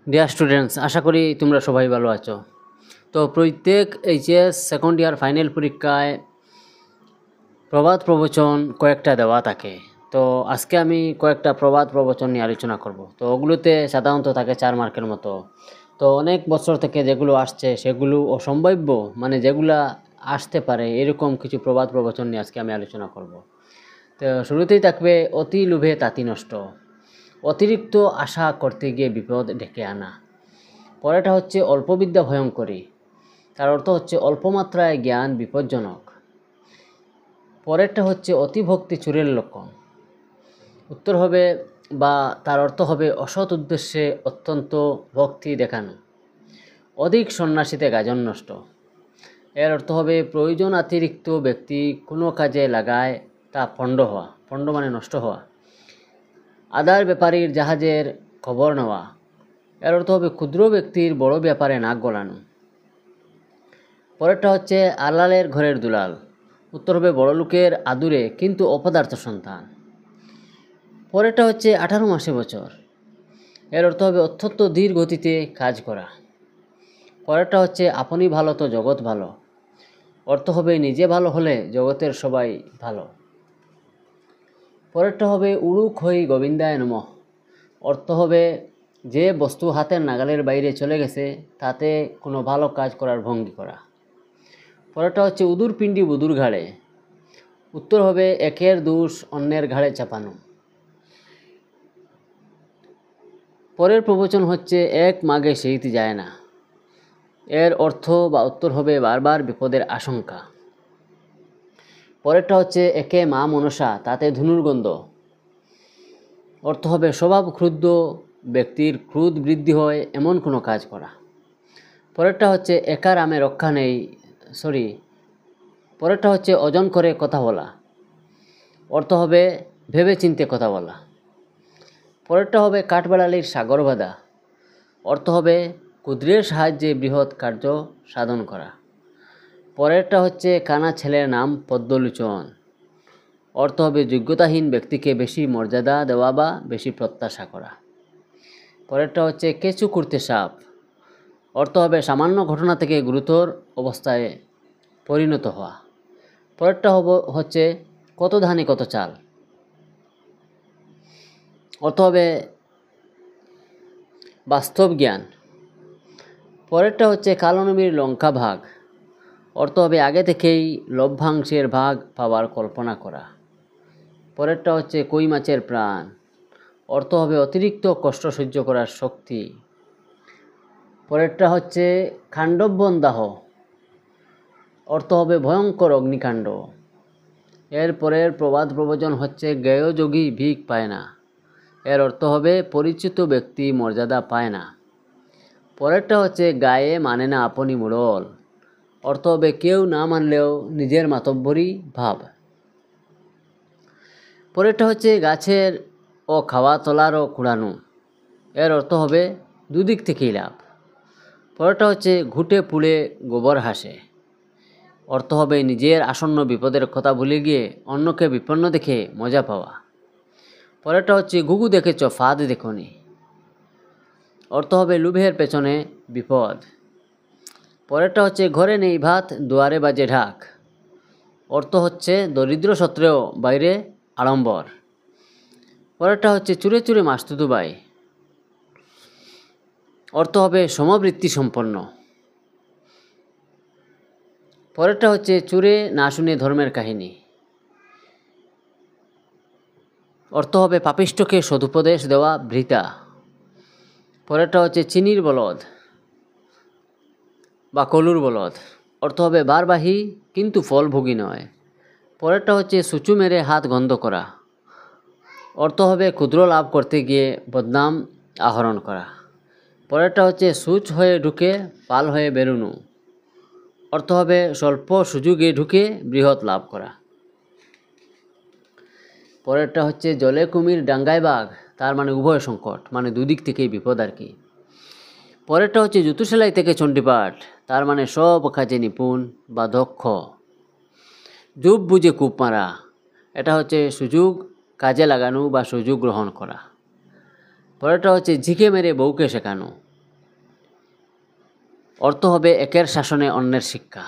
Dear students, আশা করি তোমরা সবাই ভালো আছো। তো প্রত্যেক এইচএস সেকেন্ড ইয়ার ফাইনাল পরীক্ষায় প্রবাদ প্রবচন কয়েকটা দেওয়া থাকে। তো আজকে আমি কয়েকটা প্রবাদ প্রবচন নিয়ে আলোচনা করব। তো ওগুলোতে সাধারণত থাকে 4 মার্কের মতো। তো অনেক বছর থেকে যেগুলো আসছে সেগুলো অসম্ভাব্য, মানে যেগুলা আসতে পারে এরকম কিছু প্রবাদ প্রবচন নিয়ে আজকে আমি আলোচনা করব। তো শুরুতেই থাকবে, অতি লোভে তাঁতি নষ্ট, অতিরিক্ত আশা করতে গিয়ে বিপদ ডেকে আনা। পরেরটা হচ্ছে, অল্প বিদ্যা ভয়ঙ্করী, তার অর্থ হচ্ছে অল্প মাত্রায় জ্ঞান বিপজ্জনক। পরেরটা হচ্ছে, অতিভক্তি চোরের লক্ষণ, উত্তর হবে বা তার অর্থ হবে অসৎ উদ্দেশ্যে অত্যন্ত ভক্তি দেখানো। অধিক সন্ন্যাসীতে গাজন নষ্ট, এর অর্থ হবে প্রয়োজন অতিরিক্ত ব্যক্তি কোনো কাজে লাগায় তা পণ্ড হওয়া, পণ্ড মানে নষ্ট হওয়া। আদার ব্যাপারীর জাহাজের খবর নেওয়া, এর অর্থ হবে ক্ষুদ্র ব্যক্তির বড় ব্যাপারে নাক গলানো। পরেরটা হচ্ছে, আলালের ঘরের দুলাল, উত্তর হবে বড় লোকের আদুরে কিন্তু অপদার্থ সন্তান। পরেরটা হচ্ছে 18 মাসে বছর, এর অর্থ হবে অত্যন্ত ধীর গতিতে কাজ করা। পরেরটা হচ্ছে, আপনি ভালো তো জগৎ ভালো, অর্থ হবে নিজে ভালো হলে জগতের সবাই ভালো। পরেরটা হবে উড়ুক হই গোবিন্দায় নমঃ, অর্থ হবে যে বস্তু হাতের নাগালের বাইরে চলে গেছে তাতে কোনো ভালো কাজ করার ভঙ্গি করা। পরেরটা হচ্ছে, উদুর পিণ্ডি বুদুর ঘাড়ে, উত্তর হবে একের দোষ অন্যের ঘাড়ে চাপানো। পরের প্রবচন হচ্ছে, এক মাগে সেইতে যায় না, এর অর্থ বা উত্তর হবে বারবার বিপদের আশঙ্কা। পরেরটা হচ্ছে, একে মা মনসা তাতে ধনুর্গন্ধ, অর্থ হবে স্বভাব ক্ষুদ্র ব্যক্তির ক্রোধ বৃদ্ধি হয় এমন কোনো কাজ করা। পরেরটা হচ্ছে, একার আমে রক্ষা নেই, পরেরটা হচ্ছে ওজন করে কথা বলা, অর্থ হবে ভেবে চিন্তে কথা বলা। পরেরটা হবে কাঠবেড়ালির সাগর বাঁধা, অর্থ হবে ক্ষুদ্রের সাহায্যে বৃহৎ কার্য সাধন করা। পরেরটা হচ্ছে কানা ছেলের নাম পদ্মলোচন, অর্থ হবে যোগ্যতাহীন ব্যক্তিকে বেশি মর্যাদা দেওয়া বা বেশি প্রত্যাশা করা। পরেরটা হচ্ছে কেঁচু করতে সাপ, অর্থ হবে সামান্য ঘটনা থেকে গুরুতর অবস্থায় পরিণত হওয়া। পরেরটা হচ্ছে কত ধানে কত চাল, অর্থ হবে বাস্তব জ্ঞান। পরেরটা হচ্ছে কালনবীর লঙ্কা ভাগ, অর্থ হবে আগে থেকেই লভ্যাংশের ভাগ পাওয়ার কল্পনা করা। পরেরটা হচ্ছে কই মাছের প্রাণ, অর্থ হবে অতিরিক্ত কষ্ট সহ্য করার শক্তি। পরেরটা হচ্ছে খাণ্ডববন দাহ, অর্থ হবে ভয়ঙ্কর অগ্নিকাণ্ড। এরপরের প্রবাদ প্রবচন হচ্ছে, জ্ঞেয় যোগী ভিক পায় না, এর অর্থ হবে পরিচিত ব্যক্তি মর্যাদা পায় না। পরেরটা হচ্ছে গায়ে মানে না আপনি মোড়ল, অর্থ হবে কেউ না মানলেও নিজের মাতব্বরি ভাব। পরেরটা হচ্ছে গাছের ও খাওয়া তলারও কুড়ানো, এর অর্থ হবে দুদিক থেকেই লাভ। পরেরটা হচ্ছে ঘুটে পুড়ে গোবর হাসে, অর্থ হবে নিজের আসন্ন বিপদের কথা ভুলে গিয়ে অন্যকে বিপন্ন দেখে মজা পাওয়া। পরেরটা হচ্ছে ঘুঘু দেখেছ ফাঁদ দেখনি, অর্থ হবে লোভের পেছনে বিপদ। পরেরটা হচ্ছে ঘরে নেই ভাত দুয়ারে বাজে ঢাক, অর্থ হচ্ছে দরিদ্র সত্ত্বেও বাইরে আড়ম্বর। পরেরটা হচ্ছে চুরে চুরে মাসতুতু ভাই, অর্থ হবে সমবৃত্তি সম্পন্ন। পরেরটা হচ্ছে চুরে না শুনে ধর্মের কাহিনী, অর্থ হবে পাপিষ্ঠকে সদুপদেশ দেওয়া ভৃতা। পরেরটা হচ্ছে চিনির বলদ বা কলুর বলদ, অর্থ হবে বারবাহী কিন্তু ফলভোগী নয়। পরেরটা হচ্ছে সুচু মেরে হাত গন্ধ করা, অর্থ হবে ক্ষুদ্র লাভ করতে গিয়ে বদনাম আহরণ করা। পরেরটা হচ্ছে সুচ হয়ে ঢুকে পাল হয়ে বেরুনো, অর্থ হবে স্বল্প সুযোগে ঢুকে বৃহৎ লাভ করা। পরেরটা হচ্ছে জলে কুমির ডাঙ্গায় বাঘ, তার মানে উভয় সংকট, মানে দুদিক থেকেই বিপদ আর কি। পরেরটা হচ্ছে জুতো সেলাই থেকে চণ্ডীপাঠ, তার মানে সব কাজে নিপুণ বা দক্ষ। জুব বুঝে কূপ মারা, এটা হচ্ছে সুযোগ কাজে লাগানো বা সুযোগ গ্রহণ করা। পরেরটা হচ্ছে ঝিকে মেরে বউকে শেখানো, অর্থ হবে একের শাসনে অন্যের শিক্ষা।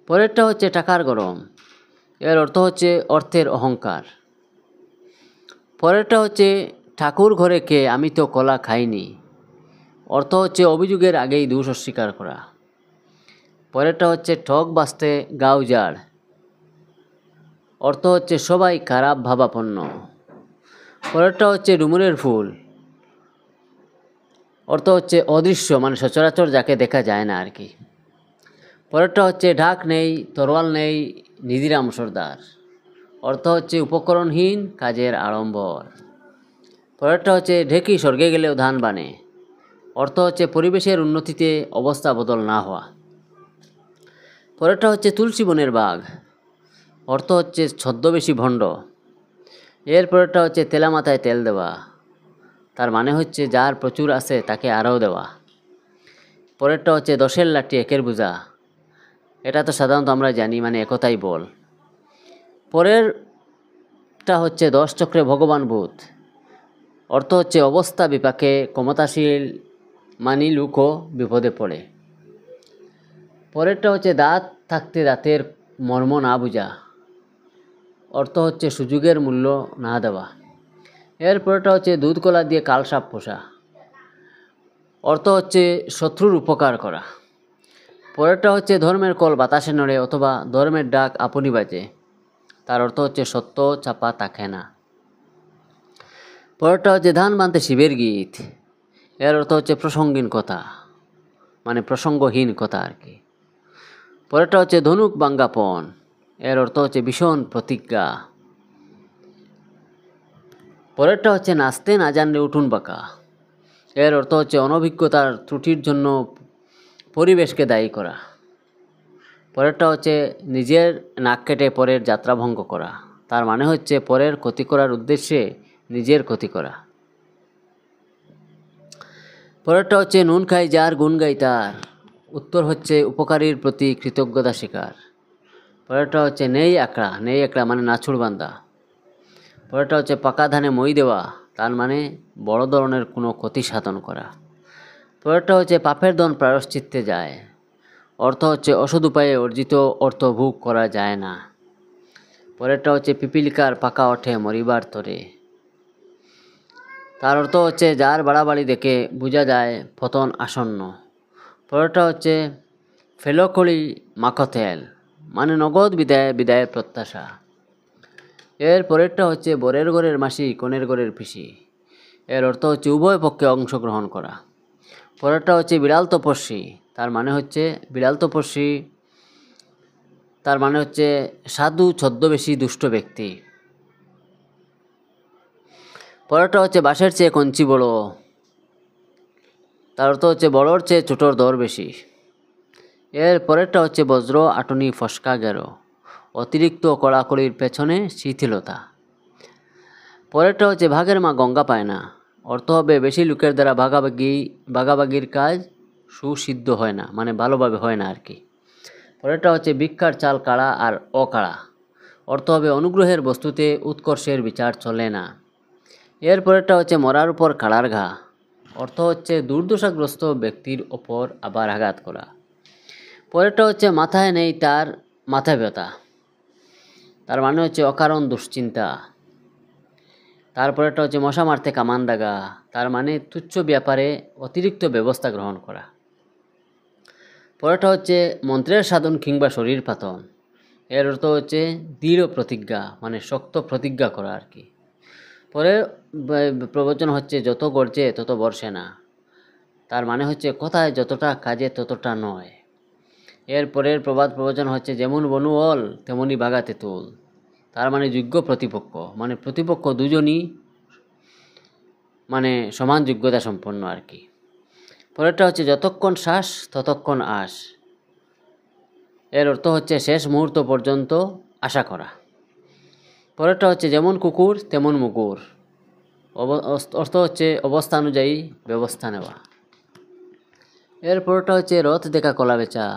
পরেরটা হচ্ছে টাকার গরম, এর অর্থ হচ্ছে অর্থের অহংকার। পরেরটা হচ্ছে ঠাকুর ঘরে কে, আমি তো কলা খাইনি, অর্থ হচ্ছে অভিযোগের আগেই দোষ অস্বীকার করা। পরেরটা হচ্ছে ঠক বাঁচতে গা উজাড়, অর্থ হচ্ছে সবাই খারাপ ভাবাপন্ন। পরেরটা হচ্ছে ডুমুরের ফুল, অর্থ হচ্ছে অদৃশ্য, মানে সচরাচর যাকে দেখা যায় না আর কি। পরেরটা হচ্ছে ঢাক নেই তরোয়াল নেই নিধিরাম সর্দার, অর্থ হচ্ছে উপকরণহীন কাজের আড়ম্বর। পরেরটা হচ্ছে ঢেকি স্বর্গে গেলেও ধান বানে, অর্থ হচ্ছে পরিবেশের উন্নতিতে অবস্থা বদল না হওয়া। পরেরটা হচ্ছে তুলসী বনের বাঘ, অর্থ হচ্ছে ছদ্মবেশী ভণ্ড। এর পরেরটা হচ্ছে তেলা মাথায় তেল দেওয়া, তার মানে হচ্ছে যার প্রচুর আছে তাকে আরও দেওয়া। পরেরটা হচ্ছে দশের লাঠি একের বোঝা, এটা তো সাধারণত আমরা জানি, মানে একতাই বল। পরেরটা হচ্ছে 10 চক্রে ভগবান ভূত, অর্থ হচ্ছে অবস্থা বিপাকে ক্ষমতাশীল মানি লোকও বিপদে পড়ে। পরেরটা হচ্ছে দাঁত থাকতে দাঁতের মর্ম না বুঝা, অর্থ হচ্ছে সুযোগের মূল্য না দেওয়া। এরপরেরটা হচ্ছে দুধ কলা দিয়ে কালসাপ পোষা, অর্থ হচ্ছে শত্রুর উপকার করা। পরেরটা হচ্ছে ধর্মের কল বাতাসে নড়ে অথবা ধর্মের ডাক আপনি বাজে, তার অর্থ হচ্ছে সত্য চাপা থাকে না। পরেরটা হচ্ছে ধান বানতে শিবের গীত, এর অর্থ হচ্ছে প্রসঙ্গহীন কথা, মানে প্রসঙ্গহীন কথা আর কি। পরেরটা হচ্ছে ধনুক বাঙ্গাপন, এর অর্থ হচ্ছে ভীষণ প্রতিজ্ঞা। পরেরটা হচ্ছে নাচতে না জানলে উঠুন বাঁকা, এর অর্থ হচ্ছে অনভিজ্ঞতার ত্রুটির জন্য পরিবেশকে দায়ী করা। পরেরটা হচ্ছে নিজের নাক কেটে পরের যাত্রাভঙ্গ করা, তার মানে হচ্ছে পরের ক্ষতি করার উদ্দেশ্যে নিজের ক্ষতি করা। পরেরটা হচ্ছে নুন খাই যার গুণ গাই তার, উত্তর হচ্ছে উপকারীর প্রতি কৃতজ্ঞতা স্বীকার। পরেরটা হচ্ছে নেই একড়া মানে নাছুর বান্দা। পরেরটা হচ্ছে পাকা ধানে মই দেওয়া, তার মানে বড় ধরনের কোনো ক্ষতি সাধন করা। পরেরটা হচ্ছে পাপের ধন প্রায়শ্চিত্তে যায়, অর্থ হচ্ছে অসৎ উপায়ে অর্জিত অর্থ ভোগ করা যায় না। পরেরটা হচ্ছে পিপিলিকার পাকা ওঠে মরিবার তরে, তার অর্থ হচ্ছে যার বাড়াবাড়ি দেখে বোঝা যায় পতন আসন্ন। পরেরটা হচ্ছে ফেলকড়ি মাখো তেল, মানে নগদ বিদায়ের প্রত্যাশা। এর পরেরটা হচ্ছে বরের ঘরের মাসি কনের ঘরের পিসি, এর অর্থ হচ্ছে উভয় পক্ষে অংশগ্রহণ করা। পরেরটা হচ্ছে বিড়াল তপস্বী, তার মানে হচ্ছে বিড়াল তপস্বী তার মানে হচ্ছে সাধু ছদ্মবেশী দুষ্ট ব্যক্তি। পরেরটা হচ্ছে বাঁশের চেয়ে কঞ্চি বড়, তার অর্থ হচ্ছে বড়োর চেয়ে ছোটোর দর বেশি। এর পরেরটা হচ্ছে বজ্র আটনি ফসকা গেরো, অতিরিক্ত কড়াকড়ির পেছনে শিথিলতা। পরেরটা হচ্ছে ভাগের মা গঙ্গা পায় না, অর্থ হবে বেশি লোকের দ্বারা ভাগাভাগির কাজ সুসিদ্ধ হয় না, মানে ভালোভাবে হয় না আর কি। পরেরটা হচ্ছে ভিক্ষার চাল কাড়া আর অকাড়া, অর্থ হবে অনুগ্রহের বস্তুতে উৎকর্ষের বিচার চলে না। এর পরেরটা হচ্ছে মরার উপর কাড়ার ঘা, অর্থ হচ্ছে দুর্দশাগ্রস্ত ব্যক্তির ওপর আবার আঘাত করা। পরেরটা হচ্ছে মাথায় নেই তার মাথা ব্যথা, তার মানে হচ্ছে অকারণ দুশ্চিন্তা। তারপরেরটা হচ্ছে মশা মারতে কামান দাগা, তার মানে তুচ্ছ ব্যাপারে অতিরিক্ত ব্যবস্থা গ্রহণ করা। পরেরটা হচ্ছে মন্ত্রের সাধন কিংবা শরীর পাতন, এর অর্থ হচ্ছে দৃঢ় প্রতিজ্ঞা, মানে শক্ত প্রতিজ্ঞা করা আর কি। পরে প্রবচন হচ্ছে যত গর্জে তত বর্ষে না, তার মানে হচ্ছে কথায় যতটা কাজে ততটা নয়। এর পরের প্রবাদ প্রবচন হচ্ছে যেমন বনুঅল তেমনি বাঘা তেঁতুল, তার মানে যোগ্য প্রতিপক্ষ, মানে প্রতিপক্ষ দুজনই মানে সমান যোগ্যতা সম্পন্ন আর কি। পরেরটা হচ্ছে যতক্ষণ শ্বাস ততক্ষণ আশ, এর অর্থ হচ্ছে শেষ মুহূর্ত পর্যন্ত আশা করা। পরেরটা হচ্ছে যেমন কুকুর তেমন মুগুর, অর্থ হচ্ছে অবস্থা অনুযায়ী ব্যবস্থা নেওয়া। এরপরটা হচ্ছে রথ দেখা কলা বেচা,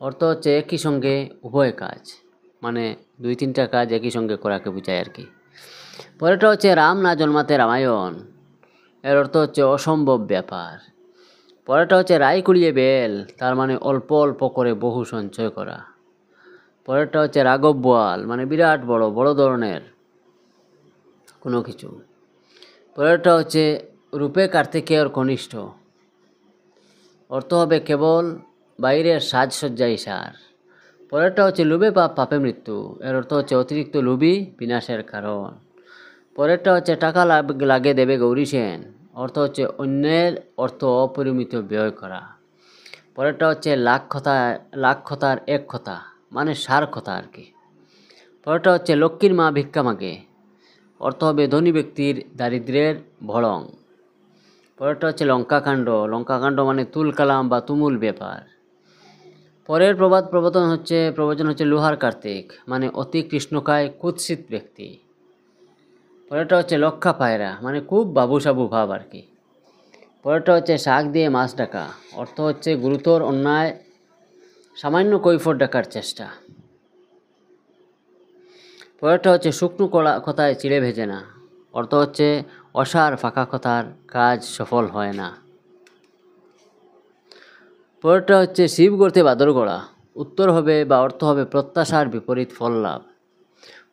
অর্থ হচ্ছে একই সঙ্গে উভয় কাজ, মানে 2-3টা কাজ একই সঙ্গে করাকে বোঝায় আর কি। পরেরটা হচ্ছে রাম না জন্মাতে রামায়ণ, এর অর্থ হচ্ছে অসম্ভব ব্যাপার। পরেরটা হচ্ছে রায় কুড়িয়ে বেল, তার মানে অল্প অল্প করে বহু সঞ্চয় করা। পরেরটা হচ্ছে রাঘব বোয়াল, মানে বিরাট বড় বড় ধরনের কোনো কিছু। পরেরটা হচ্ছে রূপে কার্তিকেয়র কনিষ্ঠ, অর্থ হবে কেবল বাইরের সাজসজ্জাই সার। পরেরটা হচ্ছে লোভে পাপ পাপে মৃত্যু, এর অর্থ হচ্ছে অতিরিক্ত লোভী বিনাশের কারণ। পরেরটা হচ্ছে টাকা লাগে দেবে গৌরী সেন, অর্থ হচ্ছে অন্যের অর্থ অপরিমিত ব্যয় করা। পরেরটা হচ্ছে লাখ কথার এক কথা, মানে সার কথা আর কি। পরেরটা হচ্ছে লক্ষ্মীর মা ভিক্ষা মাগে, অর্থ হবে ধনী ব্যক্তির দারিদ্র্যের ভড়ং। পরেরটা হচ্ছে লঙ্কাকাণ্ড, লঙ্কাকাণ্ড মানে তুল কালাম বা তুমুল ব্যাপার। পরের প্রবচন হচ্ছে লোহার কার্তিক, মানে অতি কৃষ্ণকায় কুৎসিত ব্যক্তি। পরেরটা হচ্ছে লক্ষা পায়রা, মানে খুব বাবুসাবু ভাব আর কি। পরেরটা হচ্ছে শাক দিয়ে মাছ ডাকা, অর্থ হচ্ছে গুরুতর অন্যায় সামান্য কৈফত ডাকার চেষ্টা। পরেরটা হচ্ছে শুকনো কথায় চিড়ে ভেজে না, অর্থ হচ্ছে অসার ফাঁকা কথার কাজ সফল হয় না। পরেরটা হচ্ছে শিব গড়তে বাদর গড়া, উত্তর হবে বা অর্থ হবে প্রত্যাশার বিপরীত ফল লাভ।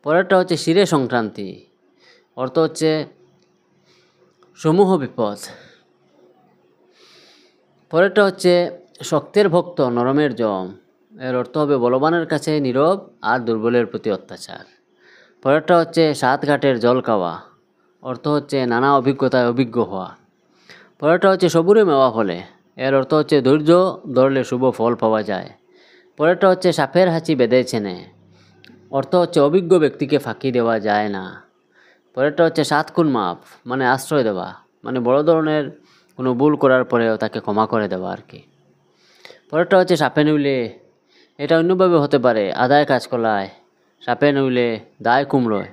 পরেরটা হচ্ছে শিরে সংক্রান্তি, অর্থ হচ্ছে সমূহ বিপদ। পরেরটা হচ্ছে শক্তের ভক্ত নরমের জম, এর অর্থ হবে বলবানের কাছে নীরব আর দুর্বলের প্রতি অত্যাচার। পরেরটা হচ্ছে সাত ঘাটের জল খাওয়া, অর্থ হচ্ছে নানা অভিজ্ঞতায় অভিজ্ঞ হওয়া। পরেরটা হচ্ছে সবুরে মেওয়া ফলে, এর অর্থ হচ্ছে ধৈর্য ধরলে শুভ ফল পাওয়া যায়। পরেরটা হচ্ছে সাপের হাঁচি বেঁধেছে নে, অর্থ হচ্ছে অভিজ্ঞ ব্যক্তিকে ফাঁকি দেওয়া যায় না। পরেরটা হচ্ছে সাত খুন মাপ, মানে আশ্রয় দেওয়া, মানে বড় ধরনের কোনো ভুল করার পরেও তাকে ক্ষমা করে দেওয়া আর কি। পরেরটা হচ্ছে সাপে নইলে, এটা অন্যভাবে হতে পারে আদায় কাজ কলায়, সাপে নইলে দায় কুমড়োয়,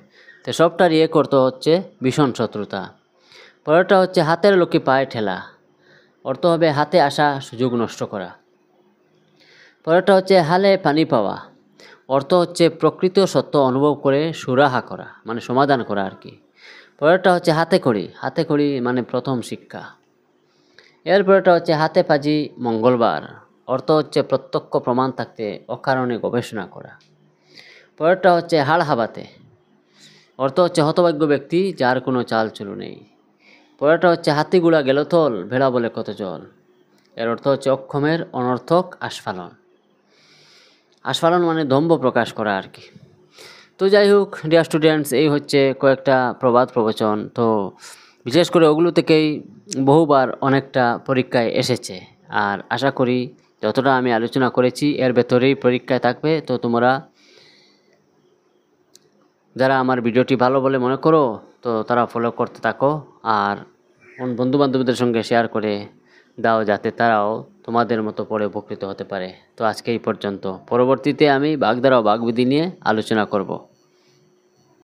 তো সবটার করতে হচ্ছে ভীষণ শত্রুতা। পরেরটা হচ্ছে হাতের লোকে পায়ে ঠেলা, অর্থ হবে হাতে আসা সুযোগ নষ্ট করা। পরেরটা হচ্ছে হালে পানি পাওয়া, অর্থ হচ্ছে প্রকৃত সত্য অনুভব করে সুরাহা করা, মানে সমাধান করা আর কি। পরেরটা হচ্ছে হাতে খড়ি মানে প্রথম শিক্ষা। এরপরেটা হচ্ছে হাতে পাজি মঙ্গলবার, অর্থ হচ্ছে প্রত্যক্ষ প্রমাণ থাকতে অকারণে গবেষণা করা। পরেরটা হচ্ছে হাড় হাবাতে, অর্থ হচ্ছে হতভাগ্য ব্যক্তি যার কোনো চাল চুলো নেই। পরেরটা হচ্ছে হাতিগুড়া গেল তল, ভেড়া বলে কত জল, এর অর্থ হচ্ছে অক্ষমের অনর্থক আস্ফালন। আস্ফালন মানে দম্ভ প্রকাশ করা আর কি। তো যাই হোক ডিয়ার স্টুডেন্টস, এই হচ্ছে কয়েকটা প্রবাদ প্রবচন। তো বিশেষ করে ওগুলো থেকেই বহুবার অনেকটা পরীক্ষায় এসেছে, আর আশা করি যতটা আমি আলোচনা করেছি এর ভেতরেই পরীক্ষায় থাকবে। তো তোমরা যারা আমার ভিডিওটি ভালো বলে মনে করো, তো তারা ফলো করতে থাকো, আর বন্ধুবান্ধবদের সঙ্গে শেয়ার করে দাও যাতে তারাও তোমাদের মতো পড়ে উপকৃত হতে পারে। তো আজকে এই পর্যন্ত, পরবর্তীতে আমি বাগধারা ও বাগবিধি নিয়ে আলোচনা করব।